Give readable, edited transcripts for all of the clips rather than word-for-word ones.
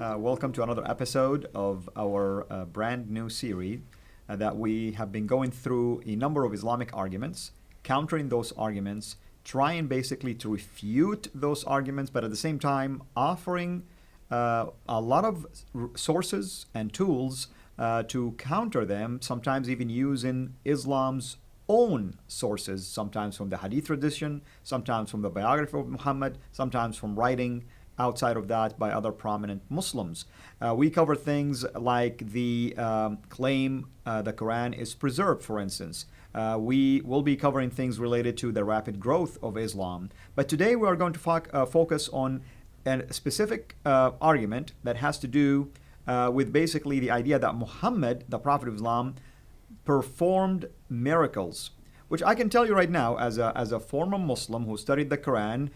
Welcome to another episode of our brand new series that we have been going through a number of Islamic arguments, countering those arguments, trying basically to refute those arguments, but at the same time offering a lot of sources and tools to counter them, sometimes even using Islam's own sources, sometimes from the Hadith tradition, sometimes from the biography of Muhammad, sometimes from writing outside of that by other prominent Muslims. We cover things like the claim the Quran is preserved, for instance. We will be covering things related to the rapid growth of Islam. But today we are going to focus on a specific argument that has to do with basically the idea that Muhammad, the Prophet of Islam, performed miracles, which I can tell you right now, as a former Muslim who studied the Quran,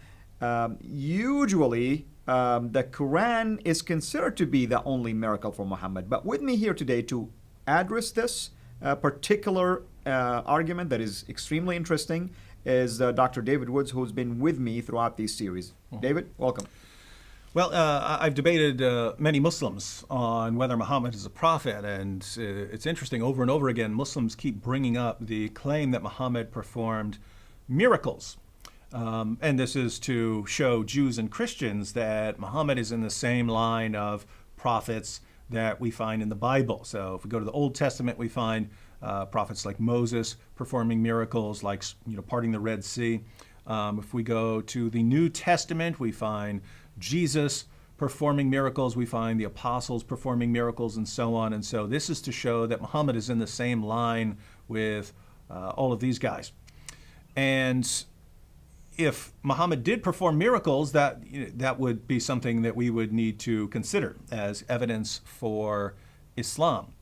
usually the Quran is considered to be the only miracle for Muhammad. But with me here today to address this particular argument that is extremely interesting is Dr. David Woods, who's been with me throughout these series. David, welcome. Well, I've debated many Muslims on whether Muhammad is a prophet, and it's interesting, over and over again, Muslims keep bringing up the claim that Muhammad performed miracles. And this is to show Jews and Christians that Muhammad is in the same line of prophets that we find in the Bible. So if we go to the Old Testament, we find prophets like Moses performing miracles, like parting the Red Sea. If we go to the New Testament, we find Jesus performing miracles, we find the apostles performing miracles, and so on. And so this is to show that Muhammad is in the same line with all of these guys. And if Muhammad did perform miracles, that would be something that we would need to consider as evidence for Islam.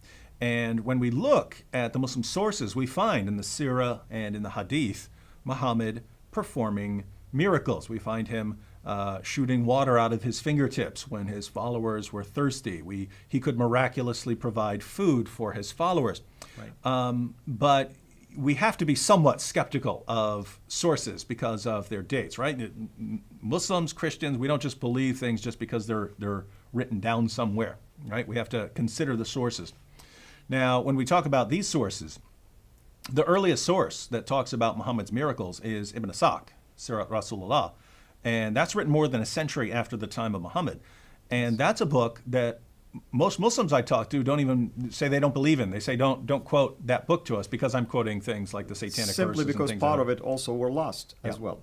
And when we look at the Muslim sources, we find in the Sirah and in the Hadith, Muhammad performing miracles. We find him shooting water out of his fingertips when his followers were thirsty. He could miraculously provide food for his followers. Right. But we have to be somewhat skeptical of sources because of their dates, right? Muslims, Christians, we don't just believe things just because they're written down somewhere, right? We have to consider the sources. Now, when we talk about these sources, the earliest source that talks about Muhammad's miracles is Ibn Ishaq, Sirat Rasulullah, and that's written more than a century after the time of Muhammad. And that's a book that most Muslims I talk to don't even say they don't believe in. They say don't quote that book to us because I'm quoting things like the satanic verses. Simply because and part of it also were lost as well.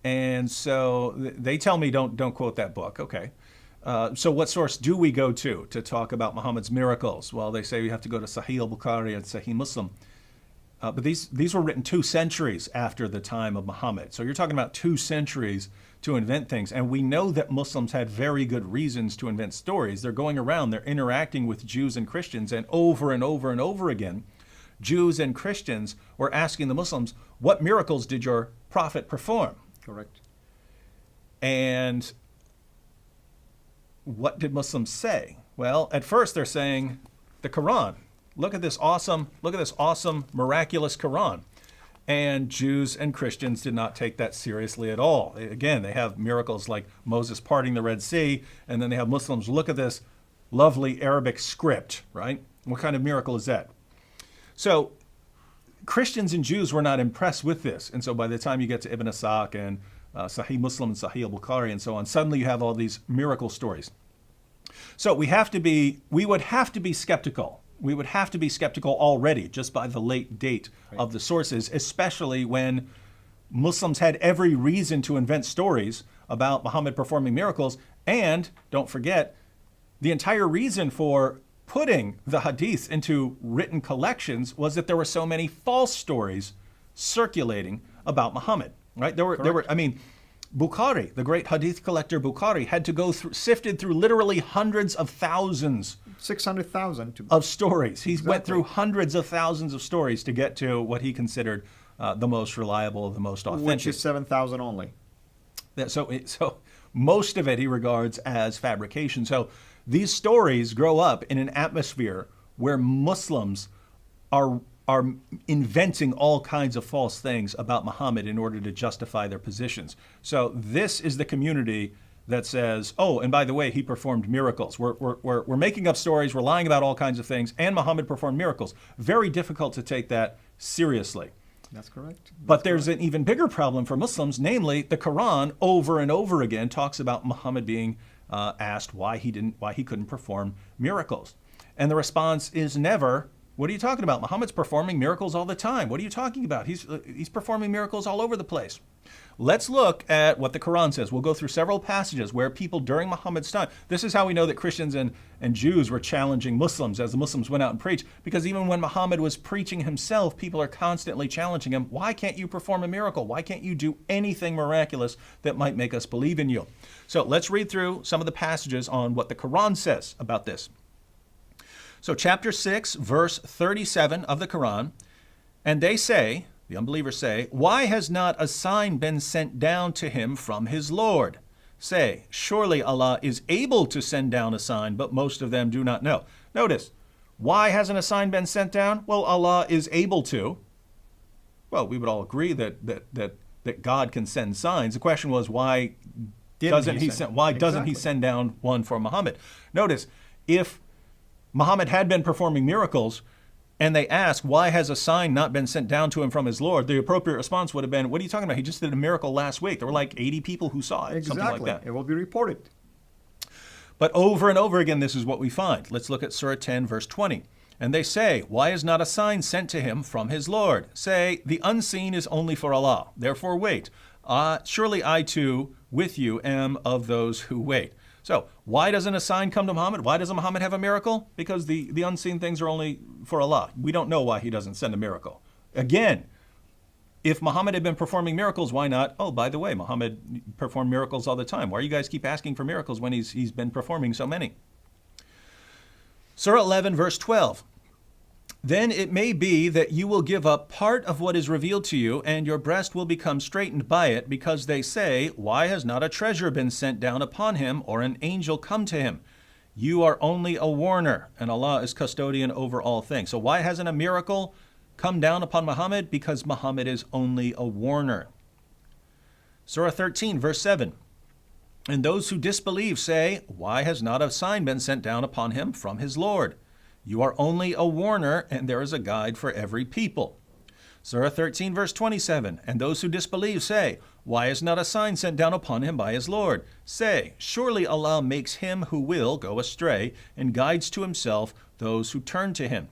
And so they tell me don't quote that book. Okay. So what source do we go to talk about Muhammad's miracles? Well, they say we have to go to Sahih al-Bukhari and Sahih Muslim. But these were written 2 centuries after the time of Muhammad. So you're talking about 2 centuries to invent things. And we know that Muslims had very good reasons to invent stories. They're going around, they're interacting with Jews and Christians, and over and over again, Jews and Christians were asking the Muslims, what miracles did your prophet perform? Correct. And what did Muslims say? Well, at first they're saying the Quran. Look at this awesome, miraculous Quran. And Jews and Christians did not take that seriously at all. Again, they have miracles like Moses parting the Red Sea, and then they have Muslims look at this lovely Arabic script, right? What kind of miracle is that? So Christians and Jews were not impressed with this. And so by the time you get to Ibn Ishaq and Sahih Muslim and Sahih al-Bukhari and so on, suddenly you have all these miracle stories. So we would have to be skeptical. We would have to be skeptical already just by the late date of the sources, especially when Muslims had every reason to invent stories about Muhammad performing miracles. And don't forget, the entire reason for putting the Hadith into written collections was that there were so many false stories circulating about Muhammad, right? There were, Bukhari, the great Hadith collector Bukhari, had to go sifted through literally hundreds of thousands 600,000 of stories. He went through hundreds of thousands of stories to get to what he considered the most reliable, the most authentic. Which is 7,000 only. So most of it he regards as fabrication. So these stories grow up in an atmosphere where Muslims are inventing all kinds of false things about Muhammad in order to justify their positions. So this is the community that says, oh, and by the way, he performed miracles. We're making up stories, we're lying about all kinds of things, and Muhammad performed miracles. Very difficult to take that seriously. That's correct. But there's an even bigger problem for Muslims, namely the Quran over and over again talks about Muhammad being asked why he couldn't perform miracles. And the response is never, what are you talking about? Muhammad's performing miracles all the time. What are you talking about? He's performing miracles all over the place. Let's look at what the Quran says. We'll go through several passages where people during Muhammad's time, this is how we know that Christians and Jews were challenging Muslims as the Muslims went out and preached, because even when Muhammad was preaching himself, people are constantly challenging him. Why can't you perform a miracle? Why can't you do anything miraculous that might make us believe in you? So let's read through some of the passages on what the Quran says about this. So chapter 6, verse 37 of the Quran, and they say, the unbelievers say, why has not a sign been sent down to him from his Lord? Say, surely Allah is able to send down a sign, but most of them do not know. Notice, why hasn't a sign been sent down? Well, Allah is able to. Well, we would all agree that God can send signs. The question was, why doesn't he send down one for Muhammad? Notice, if Muhammad had been performing miracles, and they ask, why has a sign not been sent down to him from his Lord? The appropriate response would have been, what are you talking about? He just did a miracle last week. There were like 80 people who saw it, something like that. It will be reported. But over and over again, this is what we find. Let's look at Surah 10, verse 20. And they say, why is not a sign sent to him from his Lord? Say, the unseen is only for Allah. Therefore wait. Surely I too, with you, am of those who wait. So why doesn't a sign come to Muhammad? Why doesn't Muhammad have a miracle? Because the unseen things are only for Allah. We don't know why he doesn't send a miracle. Again, if Muhammad had been performing miracles, why not? Oh, by the way, Muhammad performed miracles all the time. Why do you guys keep asking for miracles when he's been performing so many? Surah 11, verse 12. Then it may be that you will give up part of what is revealed to you, and your breast will become straightened by it, because they say, why has not a treasure been sent down upon him, or an angel come to him? You are only a warner, and Allah is custodian over all things. So why hasn't a miracle come down upon Muhammad? Because Muhammad is only a warner. Surah 13, verse 7. And those who disbelieve say, why has not a sign been sent down upon him from his Lord? You are only a warner, and there is a guide for every people. Surah 13, verse 27. And those who disbelieve say, why is not a sign sent down upon him by his Lord? Say, surely Allah makes him who will go astray, and guides to himself those who turn to him.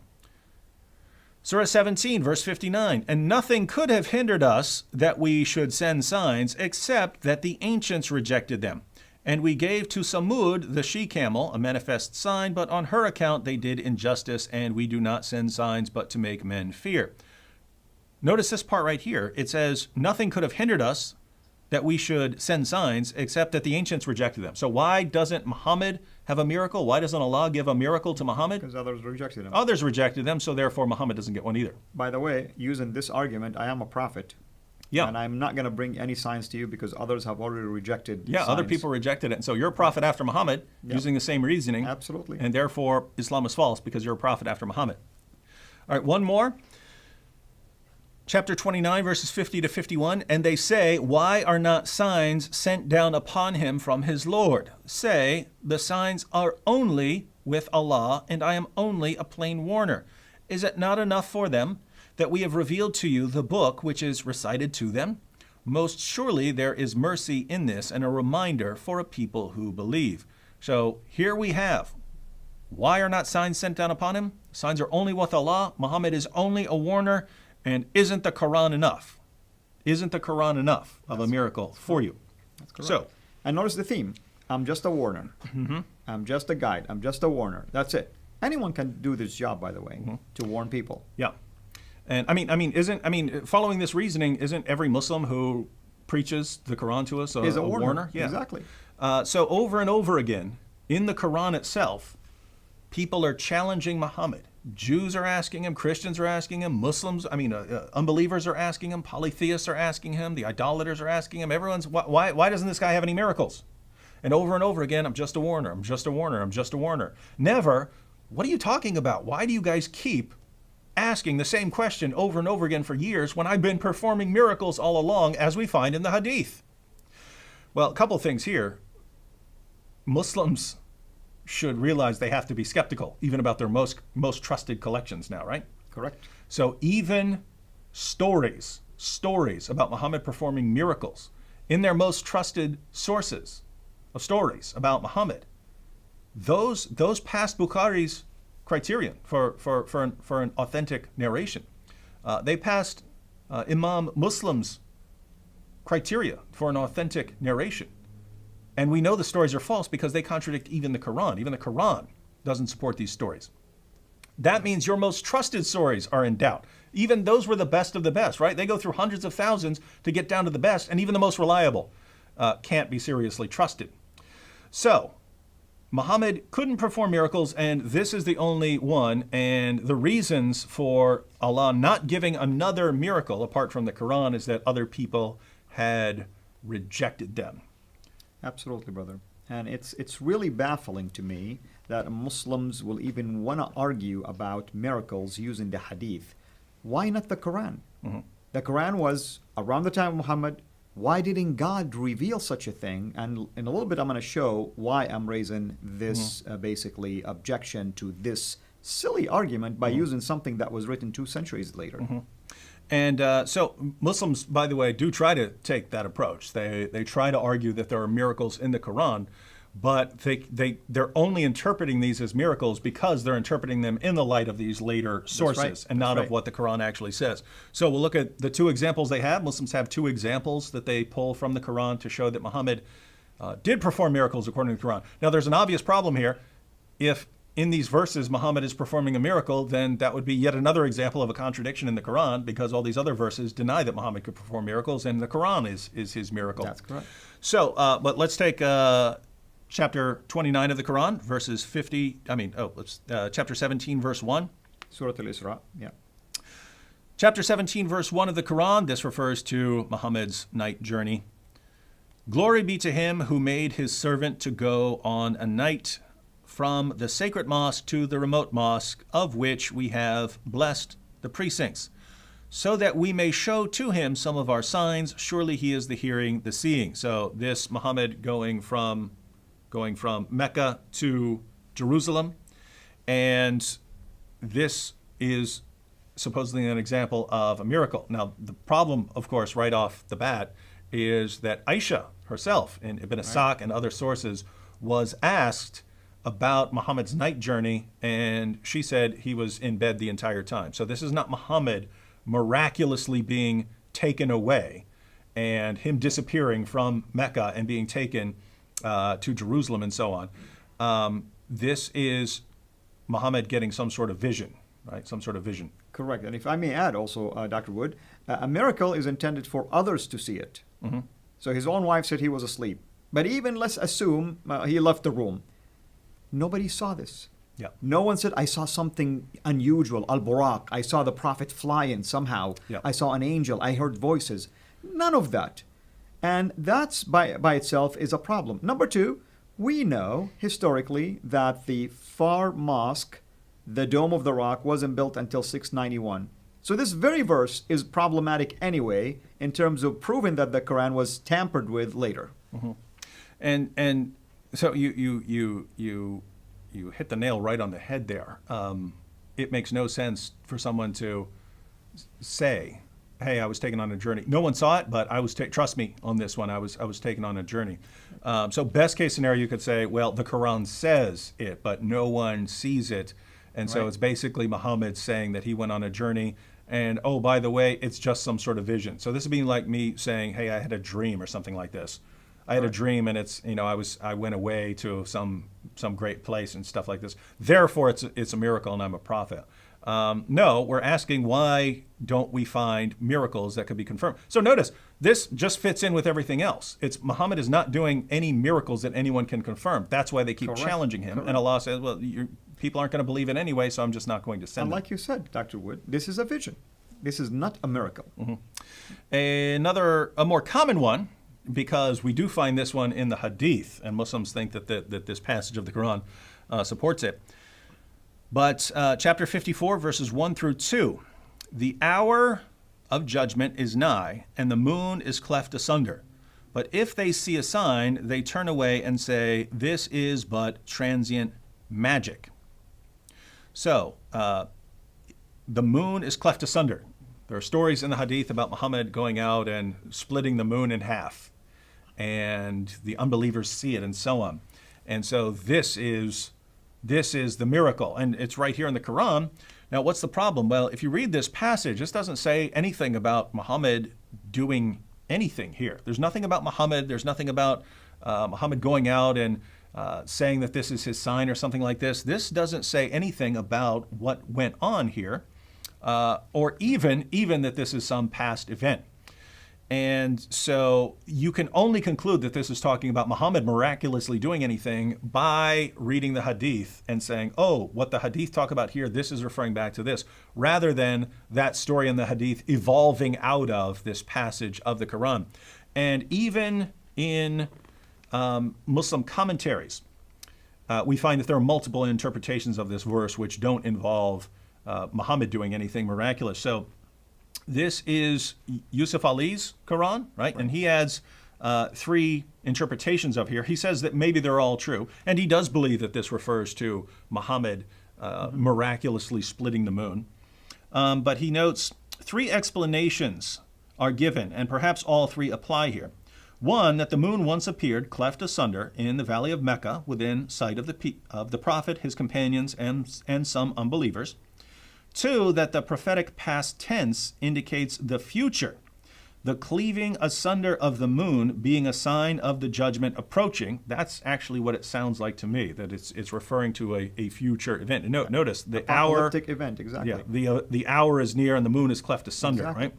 Surah 17, verse 59. And nothing could have hindered us that we should send signs, except that the ancients rejected them. And we gave to Samud, the she-camel, a manifest sign, but on her account they did injustice, and we do not send signs but to make men fear. Notice this part right here. It says, nothing could have hindered us that we should send signs, except that the ancients rejected them. So why doesn't Muhammad have a miracle? Why doesn't Allah give a miracle to Muhammad? Because others rejected him. Others rejected them, so therefore Muhammad doesn't get one either. By the way, using this argument, I am a prophet. Yeah. And I'm not going to bring any signs to you because others have already rejected signs. Other people rejected it. And so you're a prophet after Muhammad, using the same reasoning. Absolutely. And therefore Islam is false because you're a prophet after Muhammad. All right, one more. Chapter 29, verses 50 to 51. And they say, why are not signs sent down upon him from his Lord? Say, the signs are only with Allah, and I am only a plain warner. Is it not enough for them that we have revealed to you the book which is recited to them? Most surely there is mercy in this, and a reminder for a people who believe. So here we have, why are not signs sent down upon him? Signs are only with Allah. Muhammad is only a warner. And isn't the Quran enough? Isn't the Quran enough of a miracle for you? That's correct. So, and notice the theme. I'm just a warner. I'm just a guide. I'm just a warner. That's it. Anyone can do this job, by the way, to warn people. Yeah. And following this reasoning, isn't every Muslim who preaches the Quran to us is a warner? Yeah. Exactly. So over and over again, in the Quran itself, people are challenging Muhammad. Jews are asking him, Christians are asking him, unbelievers are asking him, polytheists are asking him, the idolaters are asking him. Everyone's, why doesn't this guy have any miracles? And over again, I'm just a warner, I'm just a warner, I'm just a warner. Never, what are you talking about? Why do you guys keep asking the same question over and over again for years when I've been performing miracles all along, as we find in the Hadith? Well, a couple things here. Muslims should realize they have to be skeptical, even about their most trusted collections now, right? Correct. So even stories about Muhammad performing miracles in their most trusted sources of stories about Muhammad, those passed Bukhari's criterion for an authentic narration. They passed Imam Muslim's criteria for an authentic narration. And we know the stories are false because they contradict even the Quran. Even the Quran doesn't support these stories. That means your most trusted stories are in doubt. Even those were the best of the best, right? They go through hundreds of thousands to get down to the best, and even the most reliable can't be seriously trusted. So, Muhammad couldn't perform miracles, and this is the only one. And the reasons for Allah not giving another miracle apart from the Quran is that other people had rejected them. Absolutely, brother. And it's really baffling to me that Muslims will even want to argue about miracles using the hadith. Why not the Quran? Mm-hmm. The Quran was around the time of Muhammad. Why didn't God reveal such a thing? And in a little bit, I'm going to show why I'm raising this basically objection to this silly argument by using something that was written 2 centuries later. Mm-hmm. And so Muslims, by the way, do try to take that approach. They try to argue that there are miracles in the Quran, but they're only interpreting these as miracles because they're interpreting them in the light of these later sources and not of what the Quran actually says. So we'll look at the 2 examples they have. Muslims have 2 examples that they pull from the Quran to show that Muhammad did perform miracles according to the Quran. Now there's an obvious problem here. If in these verses Muhammad is performing a miracle, then that would be yet another example of a contradiction in the Quran, because all these other verses deny that Muhammad could perform miracles, and the Quran is his miracle. That's correct. So, but let's take chapter 29 of the Quran, verses 50. Chapter 17, verse 1. Surah Al-Isra. Yeah. Chapter 17, verse 1 of the Quran. This refers to Muhammad's night journey. Glory be to him who made his servant to go on a night from the sacred mosque to the remote mosque, of which we have blessed the precincts, so that we may show to him some of our signs. Surely he is the hearing, the seeing. So this Muhammad going from Mecca to Jerusalem, and this is supposedly an example of a miracle. Now, the problem, of course, right off the bat, is that Aisha herself, in Ibn Ishaq and other sources, was asked about Muhammad's night journey, and she said he was in bed the entire time. So this is not Muhammad miraculously being taken away and him disappearing from Mecca and being taken to Jerusalem and so on. This is Muhammad getting some sort of vision, right? Some sort of vision. Correct. And if I may add also, Dr. Wood, a miracle is intended for others to see it. Mm-hmm. So his own wife said he was asleep. But even let's assume he left the room. Nobody saw this. Yeah. No one said, I saw something unusual, al-Buraq. I saw the Prophet fly in somehow. Yeah. I saw an angel. I heard voices. None of that. And that's by itself is a problem. Number 2, we know historically that the Far Mosque, the Dome of the Rock, wasn't built until 691. So this very verse is problematic anyway in terms of proving that the Quran was tampered with later. Mm-hmm. And so you hit the nail right on the head there. It makes no sense for someone to say, "Hey, I was taken on a journey." No one saw it, but I was. Trust me on this one. I was taken on a journey. So best case scenario, you could say, well, the Quran says it, but no one sees it, and so it's basically Muhammad saying that he went on a journey. And oh, by the way, it's just some sort of vision. So this would be like me saying, "Hey, I had a dream," or something like this. I had a dream, and it's I went away to some great place and stuff like this. Therefore, it's a miracle, and I'm a prophet. No, we're asking, why don't we find miracles that could be confirmed? So notice, this just fits in with everything else. It's Muhammad is not doing any miracles that anyone can confirm. That's why they keep challenging him. And Allah says, well, people aren't going to believe it anyway, so I'm just not going to send them. them. Like you said, Dr. Wood, this is a vision. This is not a miracle. Mm-hmm. A more common one, because we do find this one in the Hadith, and Muslims think that this passage of the Quran supports it. But chapter 54, verses 1 through 2, the hour of judgment is nigh, and the moon is cleft asunder. But if they see a sign, they turn away and say, this is but transient magic. So, the moon is cleft asunder. There are stories in the hadith about Muhammad going out and splitting the moon in half, and the unbelievers see it and so on. And so this is the miracle, and it's right here in the Quran. Now, what's the problem? Well, if you read this passage, this doesn't say anything about Muhammad doing anything here. There's nothing about Muhammad. There's nothing about Muhammad going out and saying that this is his sign or something like this. This doesn't say anything about what went on here, or even that this is some past event. And so you can only conclude that this is talking about Muhammad miraculously doing anything by reading the hadith and saying, oh, what the hadith talk about here, this is referring back to this, rather than that story in the hadith evolving out of this passage of the Quran. And even in Muslim commentaries, we find that there are multiple interpretations of this verse which don't involve Muhammad doing anything miraculous. So this is Yusuf Ali's Quran, right? And he adds 3 interpretations of here. He says that maybe they're all true, and he does believe that this refers to Muhammad miraculously splitting the moon. But he notes 3 explanations are given, and perhaps all 3 apply here. One, that the moon once appeared cleft asunder in the valley of Mecca within sight of the Prophet, his companions, and some unbelievers. 2, that the prophetic past tense indicates the future, the cleaving asunder of the moon being a sign of the judgment approaching. That's actually what it sounds like to me, that it's referring to a future event. And notice the Apocalyptic event, exactly. Yeah, the hour is near and the moon is cleft asunder, exactly.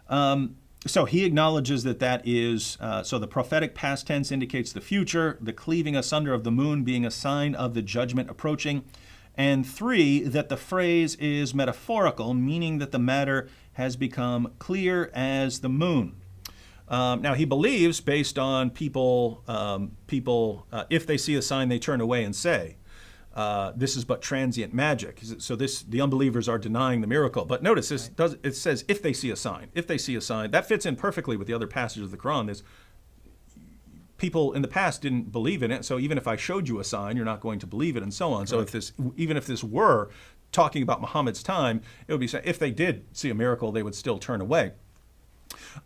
Right? So he acknowledges that is, so the prophetic past tense indicates the future, the cleaving asunder of the moon being a sign of the judgment approaching. And 3, that the phrase is metaphorical, meaning that the matter has become clear as the moon. Now, he believes, based on people, if they see a sign, they turn away and say, this is but transient magic. So the unbelievers are denying the miracle. But notice, it says, if they see a sign. If they see a sign. That fits in perfectly with the other passages of the Quran. People in the past didn't believe in it, so even if I showed you a sign, you're not going to believe it, and so on. Correct. So even if this were talking about Muhammad's time, it would be saying if they did see a miracle, they would still turn away.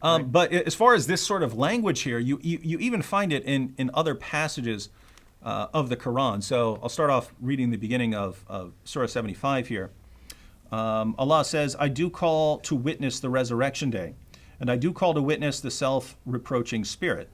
Right. But as far as this sort of language here, you even find it in other passages of the Quran. So I'll start off reading the beginning of Surah 75 here. Allah says, I do call to witness the resurrection day, and I do call to witness the self-reproaching spirit.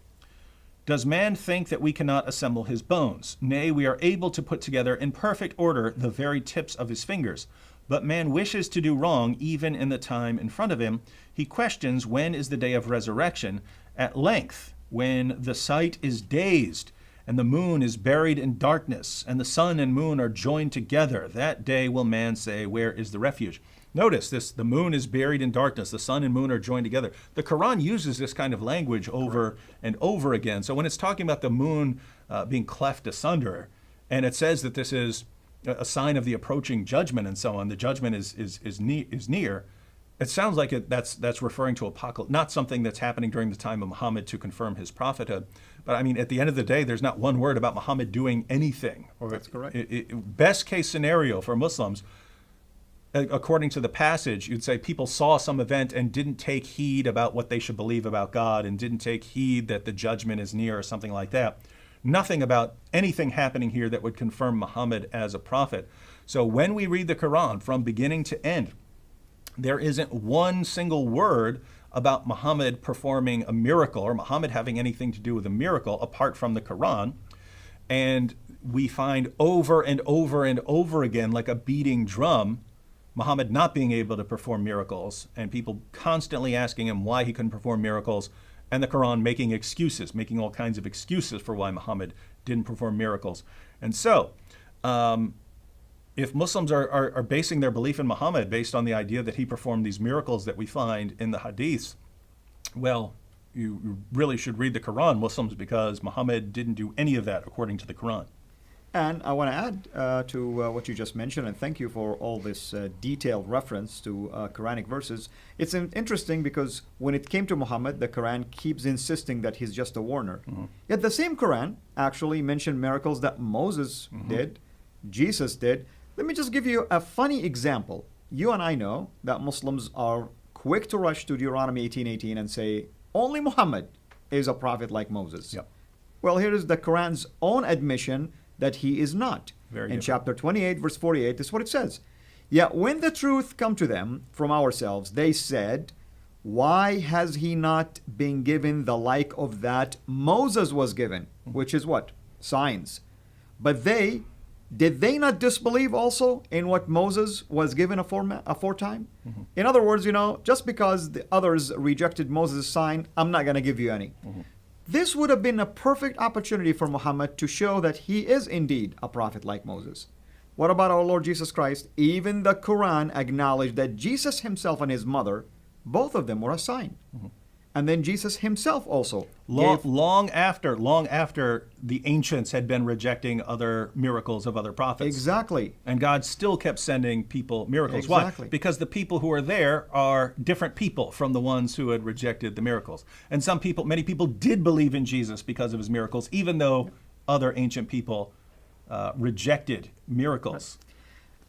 Does man think that we cannot assemble his bones? Nay, we are able to put together in perfect order the very tips of his fingers. But man wishes to do wrong even in the time in front of him. He questions, when is the day of resurrection? At length, when the sight is dazed, and the moon is buried in darkness, and the sun and moon are joined together, that day will man say, where is the refuge? Notice this, the moon is buried in darkness, the sun and moon are joined together. The Quran uses this kind of language over and over again. So when it's talking about the moon being cleft asunder, and it says that this is a sign of the approaching judgment and so on, the judgment is near, it sounds like that's referring to apocalypse, not something that's happening during the time of Muhammad to confirm his prophethood. But I mean, at the end of the day, there's not one word about Muhammad doing anything. That's correct. Best case scenario for Muslims, according to the passage, you'd say people saw some event and didn't take heed about what they should believe about God and didn't take heed that the judgment is near or something like that. Nothing about anything happening here that would confirm Muhammad as a prophet. So when we read the Quran from beginning to end, there isn't one single word about Muhammad performing a miracle or Muhammad having anything to do with a miracle apart from the Quran. And we find over and over and over again, like a beating drum, Muhammad not being able to perform miracles, and people constantly asking him why he couldn't perform miracles, and the Quran making excuses, making all kinds of excuses for why Muhammad didn't perform miracles. And so, if Muslims are basing their belief in Muhammad based on the idea that he performed these miracles that we find in the hadiths, well, you really should read the Quran, Muslims, because Muhammad didn't do any of that according to the Quran. And I want to add to what you just mentioned, and thank you for all this detailed reference to Quranic verses. It's interesting because when it came to Muhammad, the Quran keeps insisting that he's just a warner. Yet the same Quran actually mentioned miracles that Moses did, Jesus did. Let me just give you a funny example. You and I know that Muslims are quick to rush to Deuteronomy 18:18 and say, only Muhammad is a prophet like Moses. Yep. Well, here is the Quran's own admission that he is not. In chapter 28, verse 48, this is what it says. Yet when the truth come to them from ourselves, they said, why has he not been given the like of that Moses was given? Which is what? Signs. But did they not disbelieve also in what Moses was given aforetime? In other words, just because the others rejected Moses' sign, I'm not going to give you any. This would have been a perfect opportunity for Muhammad to show that he is indeed a prophet like Moses. What about our Lord Jesus Christ? Even the Quran acknowledged that Jesus himself and his mother, both of them were a sign. And then Jesus himself also long after the ancients had been rejecting other miracles of other prophets. Exactly. And God still kept sending people miracles. Exactly. Why? Because the people who are there are different people from the ones who had rejected the miracles. And many people did believe in Jesus because of his miracles, even though other ancient people rejected miracles.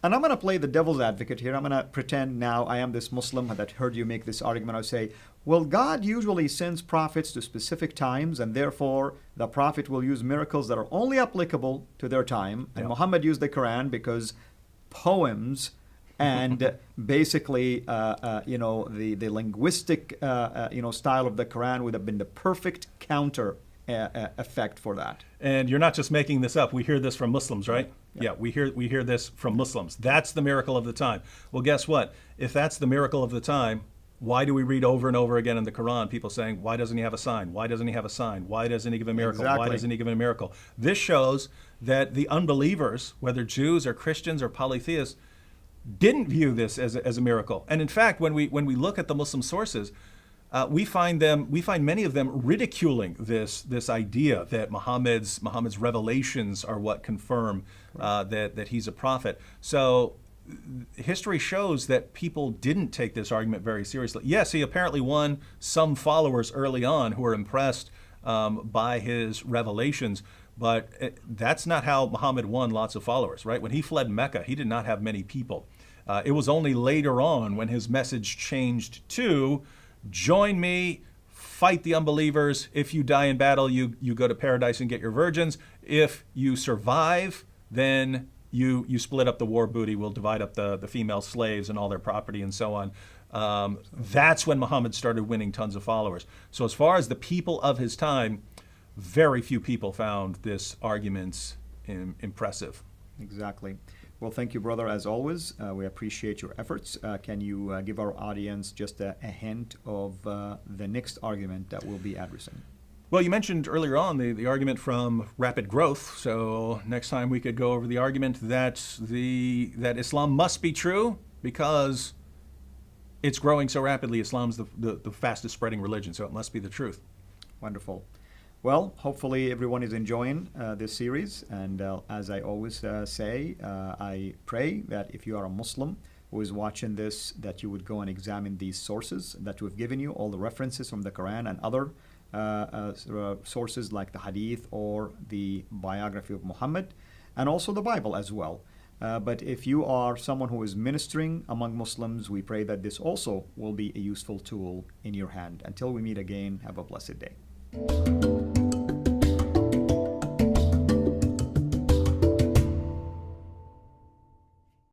And I'm going to play the devil's advocate here. I'm going to pretend now I am this Muslim that heard you make this argument. I'll say, well, God usually sends prophets to specific times, and therefore the prophet will use miracles that are only applicable to their time. And Muhammad used the Quran because poems and basically, the linguistic, style of the Quran would have been the perfect counter effect for that. And you're not just making this up. We hear this from Muslims, right? Yeah, we hear this from Muslims. That's the miracle of the time. Well, guess what? If that's the miracle of the time, why do we read over and over again in the Quran people saying, why doesn't he have a sign? Why doesn't he have a sign? Why doesn't he give a miracle? Exactly. Why doesn't he give a miracle? This shows that the unbelievers, whether Jews or Christians or polytheists, didn't view this as a miracle. And in fact, when we look at the Muslim sources, we find many of them ridiculing this idea that Muhammad's revelations are what confirm that he's a prophet. So history shows that people didn't take this argument very seriously. Yes, he apparently won some followers early on who were impressed by his revelations, but that's not how Muhammad won lots of followers, right? When he fled Mecca, he did not have many people. It was only later on when his message changed to, join me, fight the unbelievers. If you die in battle, you go to paradise and get your virgins. If you survive, then you split up the war booty. We'll divide up the female slaves and all their property and so on. That's when Muhammad started winning tons of followers. So as far as the people of his time, very few people found this argument impressive. Exactly. Well, thank you, brother, as always. We appreciate your efforts. Can you give our audience just a hint of the next argument that we'll be addressing? Well, you mentioned earlier on the argument from rapid growth. So next time we could go over the argument that Islam must be true because it's growing so rapidly. Islam's the fastest spreading religion, so it must be the truth. Wonderful. Well, hopefully everyone is enjoying this series. And as I always say, I pray that if you are a Muslim who is watching this, that you would go and examine these sources that we've given you, all the references from the Quran and other sources like the Hadith or the biography of Muhammad, and also the Bible as well. But if you are someone who is ministering among Muslims, we pray that this also will be a useful tool in your hand. Until we meet again, have a blessed day.